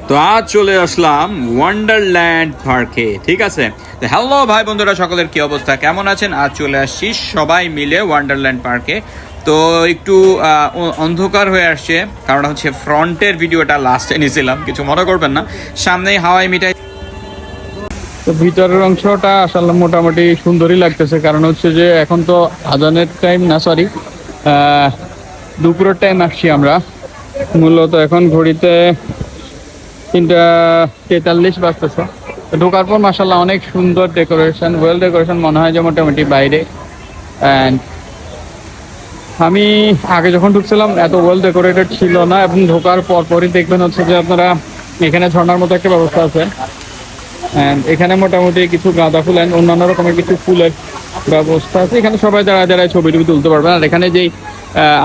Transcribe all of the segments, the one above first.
তো আজ চলে আসলাম ওয়ান্ডারল্যান্ড পার্কে, ঠিক আছে। তো হ্যালো ভাই বন্ধুরা, সকলের কি অবস্থা, কেমন আছেন? আজ চলে আসছি সবাই মিলে ওয়ান্ডারল্যান্ড পার্কে। তো একটু অন্ধকার হয়ে আসছে, কারণ হচ্ছে ফ্রন্টের ভিডিওটা লাস্টে নিয়েছিলাম, কিছু মনে করবেন না। সামনেই হাওয়াই মিঠাই। তো ভিতরের অংশটা আসলে মোটামুটি সুন্দরই লাগতেছে, কারণ হচ্ছে যে এখন তো আজানের টাইম না, সরি দুপুরের টাইম আসছি আমরা। মূলত এখন ঘড়িতে 3:43 বাজতেছে। তো ঢোকার পর মাসাল্লাহ অনেক সুন্দর ডেকোরেশন, ওয়েল ডেকোরেশন মনে হয় যে মোটামুটি বাইরে। অ্যান্ড আমি আগে যখন ঢুকছিলাম এত ওয়েল ডেকোরেটেড ছিল না, এবং ঢোকার পরপরই দেখবেন হচ্ছে যে আপনারা এখানে ঝর্ণার মতো একটা ব্যবস্থা আছে। এখানে মোটামুটি কিছু গাঁদা ফুল অ্যান্ড অন্যান্য রকমের কিছু ফুলের ব্যবস্থা আছে। এখানে সবাই দাঁড়ায় দাঁড়ায় ছবি টবি তুলতে পারবেন। আর এখানে যেই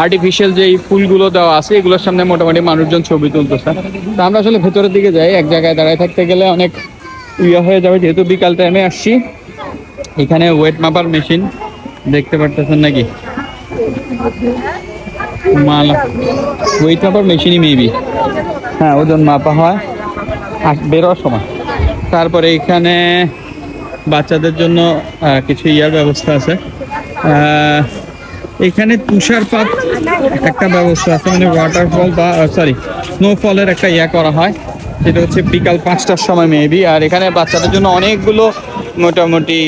আর্টিফিশিয়াল যেই ফুলগুলো দেওয়া আছে এগুলোর সামনে মোটামুটি মানুষজন ছবি তুলতেছে। তো আমরা আসলে ভেতরের দিকে যাই, এক জায়গায় দাঁড়ায় থাকতে গেলে অনেক হয়ে যাবে, যেহেতু বিকাল টাইমে আসছি। এখানে ওয়েট মাপার মেশিন দেখতে পারতেছেন নাকি, ওয়েট মাপার মেশিনই মেবি, হ্যাঁ ওজন মাপা হয় বেরোর সময়। তারপরে এখানে বাচ্চাদের জন্য কিছু ইয়ার ব্যবস্থা আছে। এখানে তুষারপাত একটা ব্যবস্থা আছে, মানে ওয়াটারফল বা সরি স্নোফলের একটা ইয়া করা হয়, যেটা হচ্ছে বিকাল 5টার সময় মেবি। আর এখানে বাচ্চাদের জন্য অনেকগুলো মোটামুটি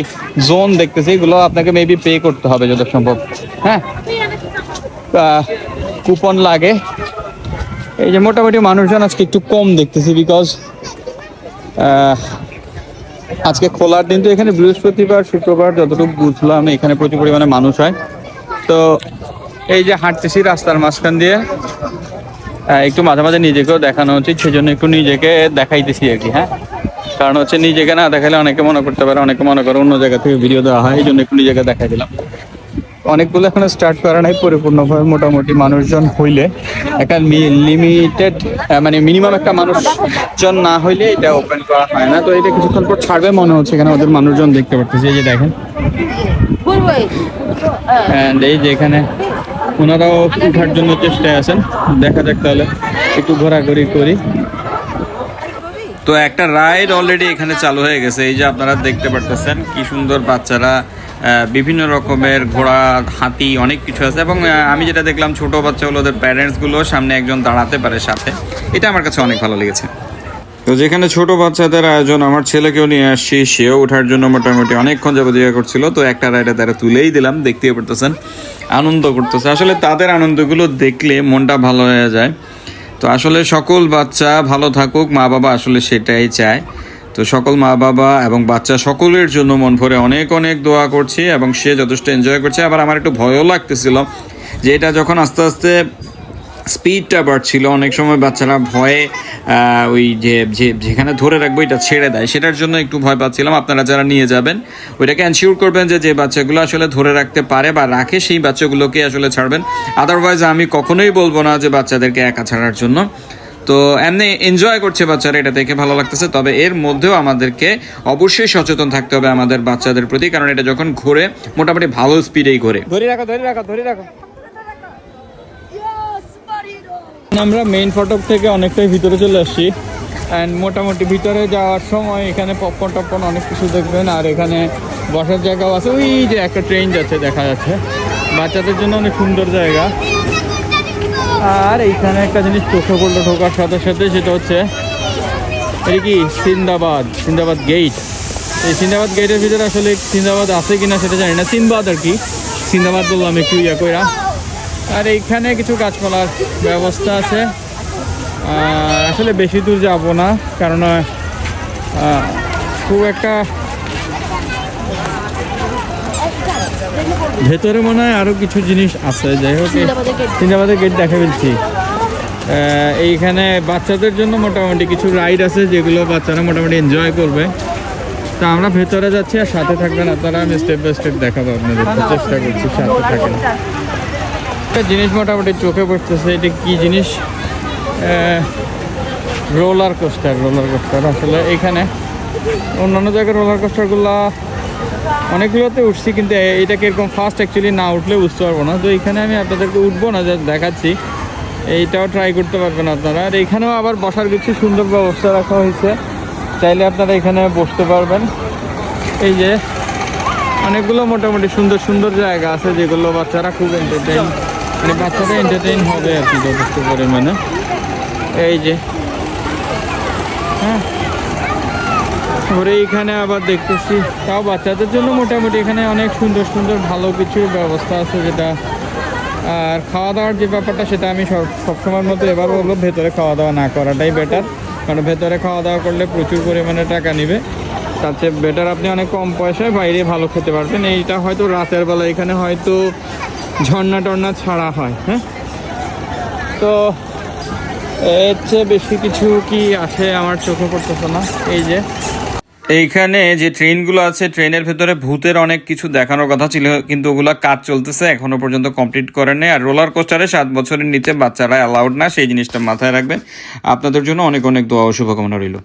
জোন দেখতেছি, এগুলো আপনাকে মেবি পে করতে হবে যত সম্ভব। হ্যাঁ, কুপন লাগে। এই যে মোটামুটি মানুষজন আজকে একটু কম দেখতেছি, বিকজ আজকে খোলার দিন। তো এখানে বৃহস্পতিবার শুক্রবার যতটুকু বুঝলাম এখানে প্রচুর পরিমাণে মানুষ হয়। তো এই যে হাঁটতেছি রাস্তার মাঝখান দিয়ে, একটু মাঝে মাঝে নিজেকেও দেখানো উচিত, সেজন্য একটু নিজেকে দেখাইতেছি আর কি। হ্যাঁ, কারণ হচ্ছে নিজেকে না দেখালে অনেকে মনে করতে পারে, অনেকে মনে করে অন্য জায়গা থেকে ভিডিও দেওয়া হয়, এই জন্য একটু নিজেকে দেখাই দিলাম। অনেকগুলো এখনো স্টার্ট করা নাই পরিপূর্ণভাবে, মোটামুটি মানুষজন হইলে একটা লিমিটেড, মানে মিনিমাম একটা মানুষজন না হইলে এটা ওপেন করা হয় না। তো এটা কিছুক্ষণ পর ছাড়বে মনে হচ্ছে, এখানে ওদের মানুষজন দেখতে পারতেছি, এই যে দেখেন। এই যে এখানে ওনারাও উঠার জন্য চেষ্টায় আছেন, দেখা যাক তাহলে একটু ঘোরাঘুরি করি। তো একটা রাইড অলরেডি এখানে চালু হয়ে গেছে, এই যে আপনারা দেখতে পারতেছেন কি সুন্দর বাচ্চারা, বিভিন্ন রকমের ঘোড়া, হাতি, অনেক কিছু আছে। এবং আমি যেটা দেখলাম, ছোট বাচ্চাগুলো ওদের প্যারেন্টসগুলো সামনে একজন দাঁড়াতে পারে সাথে, এটা আমার কাছে অনেক ভালো লেগেছে। তো যেখানে ছোট বাচ্চাদের আয়োজন, আমার ছেলেকেও নিয়ে আসছি, সেও ওঠার জন্য মোটামুটি অনেকক্ষণ যাবত ইয়ে করছিল। তো একটা রাইডে তারা তুলেই দিলাম, দেখতেই পারতেছেন আনন্দ করতেছে। আসলে তাদের আনন্দগুলো দেখলে মনটা ভালো হয়ে যায়। তো আসলে সকল বাচ্চা ভালো থাকুক, মা বাবা আসলে সেটাই চায়। তো সকল মা বাবা এবং বাচ্চা সকলের জন্য মন ভরে অনেক অনেক দোয়া করছি, এবং সে যথেষ্ট এনজয় করছে। আবার আমার একটু ভয়ও লাগতেছিল যে এটা যখন আস্তে আস্তে স্পিডটা বাড়ছিল, অনেক সময় বাচ্চারা ভয়ে ওই যেখানে ধরে রাখবো এটা ছেড়ে দেয়, সেটার জন্য একটু ভয় পাচ্ছিলাম। আপনারা যারা নিয়ে যাবেন ওইটাকে এনশিওর করবেন যে বাচ্চাগুলো আসলে ধরে রাখতে পারে বা রাখে, সেই বাচ্চাগুলোকে আসলে ছাড়বেন। আদারওয়াইজ আমি কখনোই বলবো না যে বাচ্চাদেরকে একা ছাড়ার জন্য। তো এমনি এনজয় করছে বাচ্চারা, এটা দেখে ভালো লাগতেছে। তবে এর মধ্যেও আমাদেরকে অবশ্যই সচেতন থাকতে হবে আমাদের বাচ্চাদের প্রতি, কারণ এটা যখন ঘোরে মোটামুটি ভালো স্পিডেই ঘোরে। ধরে রাখো। আমরা মেইন ফটক থেকে অনেকটাই ভিতরে চলে আসছি, অ্যান্ড মোটামুটি ভিতরে যাওয়ার সময় এখানে পপকর্ন টপকর্ন অনেক কিছু দেখবেন। আর এখানে বসার জায়গাও আছে, ওই যে একটা ট্রেন যাচ্ছে দেখা যাচ্ছে, বাচ্চাদের জন্য অনেক সুন্দর জায়গা। আর এইখানে একটা জিনিস চোখে পড়লো ঢোকার সাথে সাথে, সেটা হচ্ছে এটা কি সিন্দাবাদ গেট। এই সিন্দাবাদ গেটের ভিতরে আসলে সিন্দাবাদ আছে কিনা সেটা জানি না, সিনবাদ আর কি, সিন্দাবাদ বললাম একটু ইয়া কইরা। আর এইখানে কিছু গাছপালার ব্যবস্থা আছে। আসলে বেশি দূর যাব না, কারণ খুব একটা ভেতরে মনে হয় আরও কিছু জিনিস আছে। যাই হোক, সিন্দাবাদের গেট দেখা ফেলছি। এইখানে বাচ্চাদের জন্য মোটামুটি কিছু রাইড আছে, যেগুলো বাচ্চারা মোটামুটি এনজয় করবে। তা আমরা ভেতরে যাচ্ছি, আর সাথে থাকবেন আপনারা, আমি স্টেপ বাই স্টেপ দেখাবো আপনাদের, চেষ্টা করছি সাথে থাকেন। একটা জিনিস মোটামুটি চোখে পড়তেছে, এটা কি জিনিস, রোলার কোস্টার। আসলে এখানে অন্যান্য জায়গায় রোলার কোস্টারগুলো অনেকগুলোতে উঠছি, কিন্তু এটাকে এরকম ফার্স্ট অ্যাকচুয়ালি না উঠলে বুঝতে পারবো না। তো এখানে আমি আপনাদেরকে উঠবো না, যা দেখাচ্ছি। এইটাও ট্রাই করতে পারবেন আপনারা। আর এখানেও আবার বসার কিছু সুন্দর ব্যবস্থা রাখা হয়েছে, চাইলে আপনারা এখানে বসতে পারবেন। এই যে অনেকগুলো মোটামুটি সুন্দর সুন্দর জায়গা আছে যেগুলো বাচ্চারা খুব এন্টারটেইন, মানে বাচ্চারা এন্টারটেইন হবে আর কি যথেষ্ট পরিমাণে। এই যে হ্যাঁ, ঘুরে এইখানে আবার দেখতেছি তাও বাচ্চাদের জন্য মোটামুটি এখানে অনেক সুন্দর সুন্দর ভালো কিছু ব্যবস্থা আছে যেটা। আর খাওয়া দাওয়ার যে ব্যাপারটা সেটা আমি সবসময়ের মতো এবার বলবো ভেতরে খাওয়া দাওয়া না করাটাই বেটার, কারণ ভেতরে খাওয়া দাওয়া করলে প্রচুর পরিমাণে টাকা নেবে। তার চেয়ে বেটার আপনি অনেক কম পয়সায় বাইরে ভালো খেতে পারবেন। এইটা হয়তো রাতের বেলা এখানে হয়তো ঝর্ণা টর্না ছাড়া হয়। হ্যাঁ, তো এর চেয়ে বেশি কিছু কি আসে আমার চোখে পড়তেছে না। এই যে এইখানে যে ট্রেনগুলো আছে ট্রেনের ভেতরে ভূতের অনেক কিছু দেখানোর কথা ছিল, কিন্তু ওগুলা কাজ চলতেছে, এখনো পর্যন্ত কমপ্লিট করে নেই। আর রোলার কোস্টারে 7 বছরের নিচে বাচ্চারা অ্যালাউড না, সেই জিনিসটা মাথায় রাখবেন। আপনাদের জন্য অনেক অনেক দোয়া ও শুভকামনা রইল।